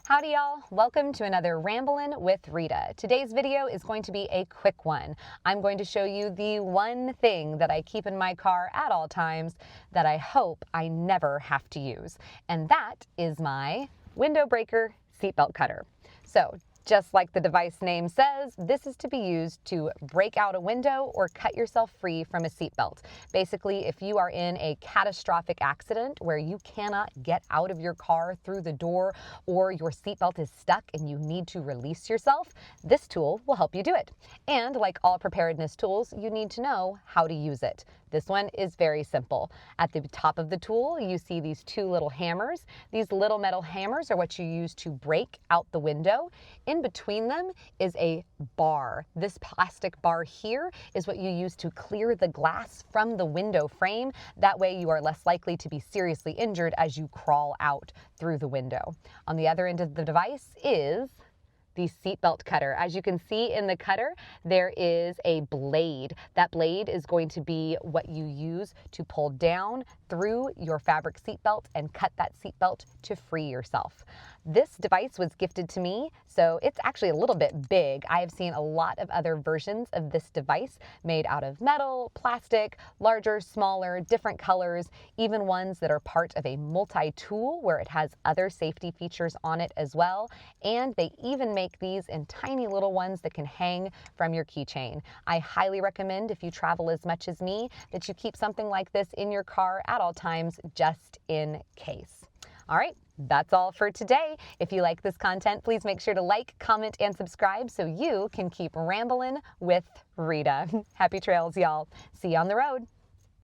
Howdy y'all, welcome to another Ramblin' with Rita. Today's video is going to be a quick one. I'm going to show you the one thing that I keep in my car at all times that I hope I never have to use, and that is my Window Breaker Seatbelt Cutter. So, just like the device name says, this is to be used to break out a window or cut yourself free from a seatbelt. Basically, if you are in a catastrophic accident where you cannot get out of your car through the door or your seatbelt is stuck and you need to release yourself, this tool will help you do it. And like all preparedness tools, you need to know how to use it. This one is very simple. At the top of the tool, you see these two little hammers. These little metal hammers are what you use to break out the window. In between them is a bar. This plastic bar here is what you use to clear the glass from the window frame. That way you are less likely to be seriously injured as you crawl out through the window. On the other end of the device is the seatbelt cutter. As you can see in the cutter, there is a blade. That blade is going to be what you use to pull down through your fabric seatbelt and cut that seatbelt to free yourself. This device was gifted to me, so it's actually a little bit big. I have seen a lot of other versions of this device made out of metal, plastic, larger, smaller, different colors, even ones that are part of a multi-tool where it has other safety features on it as well. And they even make these in tiny little ones that can hang from your keychain. I highly recommend, if you travel as much as me, that you keep something like this in your car at all times just in case. All right, that's all for today. If you like this content, please make sure to like, comment, and subscribe so you can keep ramblin' with Rita. Happy trails, y'all. See you on the road.